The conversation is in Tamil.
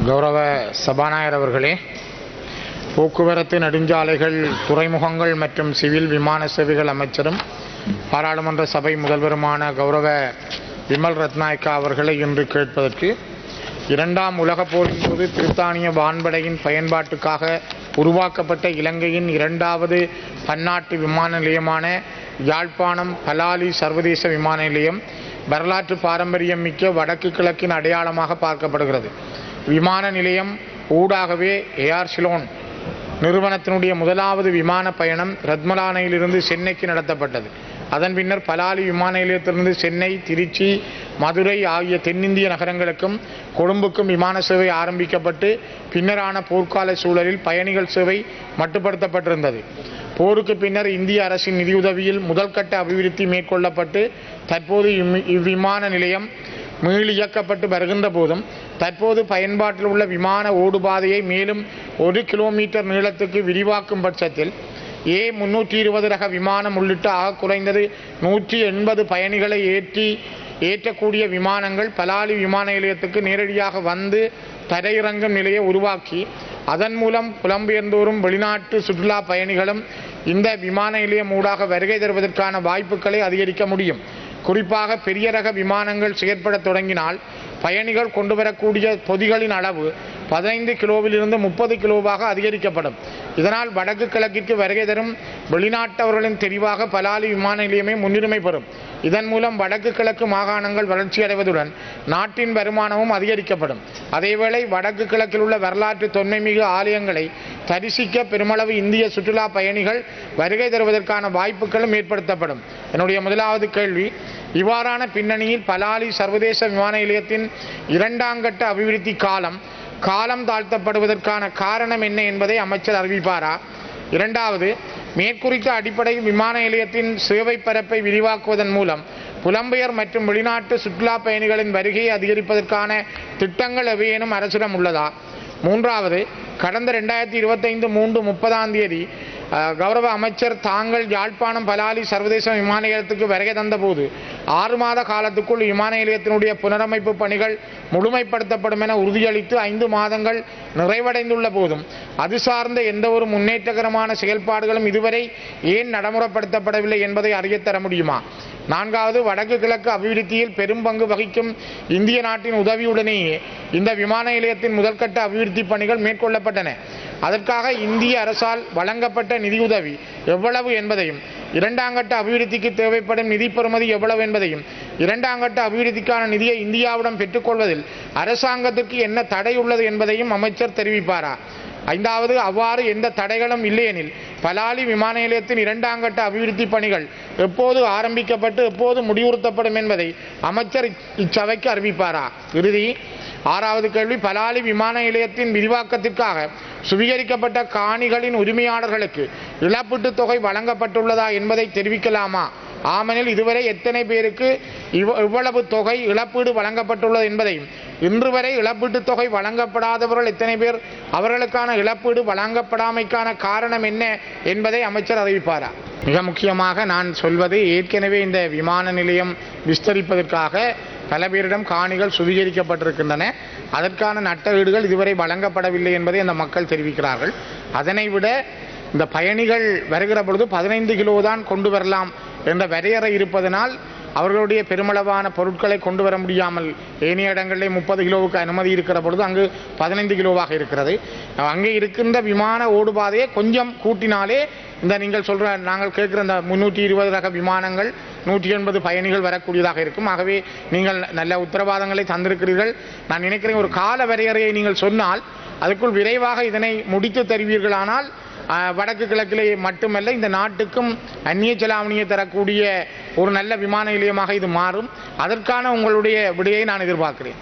கௌரவ சபாநாயகர் அவர்களே, போக்குவரத்து, நெடுஞ்சாலைகள், துறைமுகங்கள் மற்றும் சிவில் விமான சேவைகள் அமைச்சரும் பாராளுமன்ற சபை முதல்வருமான கௌரவ விமல் ரத்நாயக்கா அவர்களை இன்று கேட்பதற்கு, இரண்டாம் உலகப் போரின் போது பிரித்தானிய வான்படையின் பயன்பாட்டுக்காக உருவாக்கப்பட்ட இலங்கையின் இரண்டாவது பன்னாட்டு விமான நிலையமான யாழ்ப்பாணம் பலாலி சர்வதேச விமான நிலையம் வரலாற்று பாரம்பரியம் மிக்க வடக்கு கிழக்கின் அடையாளமாக பார்க்கப்படுகிறது. விமான நிலையம் ஊடாகவே ஏர் சிலோன் நிறுவனத்தினுடைய முதலாவது விமான பயணம் ரத்மலானையிலிருந்து சென்னைக்கு நடத்தப்பட்டது. அதன் பின்னர் பலாலி விமான நிலையத்திலிருந்து சென்னை, திருச்சி, மதுரை ஆகிய தென்னிந்திய நகரங்களுக்கும் கொழும்புக்கும் விமான சேவை ஆரம்பிக்கப்பட்டு பின்னரான போர்க்கால சூழலில் பயணிகள் சேவை மட்டுப்படுத்தப்பட்டிருந்தது. போருக்கு பின்னர் இந்திய அரசின் நிதியுதவியில் முதல் கட்ட அபிவிருத்தி மேற்கொள்ளப்பட்டு தற்போது இவ்விமான நிலையம் மீள் இயக்கப்பட்டு வருகின்ற போதும் தற்போது பயன்பாட்டில் உள்ள விமான ஓடுபாதையை மேலும் 1 கிலோமீட்டர் நீளத்துக்கு விரிவாக்கும் பட்சத்தில் A320 ரக விமானம் உள்ளிட்ட ஆக குறைந்தது 180 பயணிகளை ஏற்றக்கூடிய விமானங்கள் பலாலி விமான நிலையத்துக்கு நேரடியாக வந்து தரையிறங்கும் நிலையை உருவாக்கி அதன் மூலம் புலம்பெயர்ந்தோரும் வெளிநாட்டு சுற்றுலா பயணிகளும் இந்த விமான நிலையம் ஊடாக வருகை தருவதற்கான வாய்ப்புகளை அதிகரிக்க முடியும். குறிப்பாக பெரிய ரக விமானங்கள் செயற்பட தொடங்கினால் பயணிகள் கொண்டு வரக்கூடிய பொதிகளின் அளவு 15 கிலோவிலிருந்து 30 கிலோவாக அதிகரிக்கப்படும். இதனால் வடக்கு கிழக்கிற்கு வருகை தரும் வெளிநாட்டவர்களின் தெரிவாக பலாலி விமான நிலையமே முன்னுரிமை பெறும். இதன் மூலம் வடக்கு கிழக்கு மாகாணங்கள் வளர்ச்சியடைவதுடன் நாட்டின் வருமானமும் அதிகரிக்கப்படும். அதேவேளை வடக்கு கிழக்கில் உள்ள வரலாற்று தொன்மைமிகு ஆலயங்களை தரிசிக்க பெருமளவு இந்திய சுற்றுலா பயணிகள் வருகை தருவதற்கான வாய்ப்புகளும் ஏற்படுத்தப்படும். என்னுடைய முதலாவது கேள்வி, இவ்வாறான பின்னணியில் பலாலி சர்வதேச விமான நிலையத்தின் இரண்டாம் கட்ட அபிவிருத்தி காலம் தாழ்த்தப்படுவதற்கான காரணம் என்ன என்பதை அமைச்சர் அறிவிப்பாரா? இரண்டாவது, மேற்குறித்த அடிப்படையில் விமான நிலையத்தின் சேவை பரப்பை விரிவாக்குவதன் மூலம் புலம்பெயர் மற்றும் வெளிநாட்டு சுற்றுலா பயணிகளின் வருகையை அதிகரிப்பதற்கான திட்டங்கள் எவையேனும் அரசிடம் உள்ளதா? மூன்றாவது, கடந்த 2025 கௌரவ அமைச்சர் தாங்கள் யாழ்ப்பாணம் பலாலி சர்வதேச விமான நிலையத்துக்கு வருகை தந்தபோது 6 மாத காலத்துக்குள் விமான நிலையத்தினுடைய புனரமைப்பு பணிகள் முழுமைப்படுத்தப்படும் என உறுதியளித்து 5 மாதங்கள் நிறைவடைந்துள்ள போதும் அது சார்ந்த எந்த ஒரு முன்னேற்றகரமான செயல்பாடுகளும் இதுவரை ஏன் நடைமுறைப்படுத்தப்படவில்லை என்பதை அறியத்தர முடியுமா? நான்காவது, வடக்கு கிழக்கு அபிவிருத்தியில் பெரும் பங்கு வகிக்கும் இந்திய நாட்டின் உதவியுடனேயே இந்த விமான நிலையத்தின் முதற்கட்ட அபிவிருத்தி பணிகள் மேற்கொள்ளப்பட்டன. அதற்காக இந்திய அரசால் வழங்கப்பட்ட நிதியுதவி எவ்வளவு என்பதையும், இரண்டாம் கட்ட அபிவிருத்திக்கு தேவைப்படும் நிதி பெறுமதி எவ்வளவு என்பதையும், இரண்டாம் கட்ட அபிவிருத்திக்கான நிதியை இந்தியாவிடம் பெற்றுக்கொள்வதில் அரசாங்கத்திற்கு என்ன தடை உள்ளது என்பதையும் அமைச்சர் தெரிவிப்பாரா? ஐந்தாவது, அவ்வாறு எந்த தடைகளும் இல்லையெனில் பலாலி விமான நிலையத்தின் இரண்டாம் கட்ட அபிவிருத்தி பணிகள் எப்போது ஆரம்பிக்கப்பட்டு எப்போது முடிவுறுத்தப்படும் என்பதை அமைச்சர் இச்சபைக்கு அறிவிப்பாரா? இறுதி, ஆறாவது கேள்வி, பலாலி விமான நிலையத்தின் விரிவாக்கத்திற்காக சுவீகரிக்கப்பட்ட காணிகளின் உரிமையாளர்களுக்கு இழப்பீட்டுத் தொகை வழங்கப்பட்டுள்ளதா என்பதை தெரிவிக்கலாமா? ஆமெனில் இதுவரை எத்தனை பேருக்கு இவ்வளவு தொகை இழப்பீடு வழங்கப்பட்டுள்ளது என்பதையும், இன்று வரை இழப்பீட்டுத் தொகை வழங்கப்படாதவர்கள் எத்தனை பேர், அவர்களுக்கான இழப்பீடு வழங்கப்படாமைக்கான காரணம் என்ன என்பதை அமைச்சர் அறிவிப்பாரா? மிக முக்கியமாக நான் சொல்வது, ஏற்கனவே இந்த விமான நிலையம் விஸ்தரிப்பதற்காக பல பேரிடம் காணிகள் சுவீகரிக்கப்பட்டிருக்கின்றன. அதற்கான நட்டஈடுகள் இதுவரை வழங்கப்படவில்லை என்பதை அந்த மக்கள் தெரிவிக்கிறார்கள். அதனை விட இந்த பயணிகள் வருகிற பொழுது 15 கிலோ தான் கொண்டு வரலாம் என்ற வரையறை இருப்பதனால் அவர்களுடைய பெருமளவான பொருட்களை கொண்டு வர முடியாமல் ஏனைய இடங்களிலே 30 கிலோவுக்கு அனுமதி இருக்கிற பொழுது அங்கு 15 கிலோவாக இருக்கிறது. அங்கே இருக்கின்ற விமான ஓடுபாதையை கொஞ்சம் கூட்டினாலே இந்த நீங்கள் சொல்கிற நாங்கள் கேட்குற இந்த 320 ரக விமானங்கள் 180 பயணிகள் வரக்கூடியதாக இருக்கும். ஆகவே நீங்கள் நல்ல உத்தரவாதங்களை தந்திருக்கிறீர்கள். நான் நினைக்கிறேன், ஒரு கால வரையறையை நீங்கள் சொன்னால் அதுக்குள் விரைவாக இதனை முடித்து தருவீர்களானால் வடக்கு கிழக்கிலே மட்டுமல்ல இந்த நாட்டுக்கும் அந்நிய செலாவணியை தரக்கூடிய ஒரு நல்ல விமான நிலையமாக இது மாறும். அதற்கான உங்களுடைய விடையை நான் எதிர்பார்க்கிறேன்.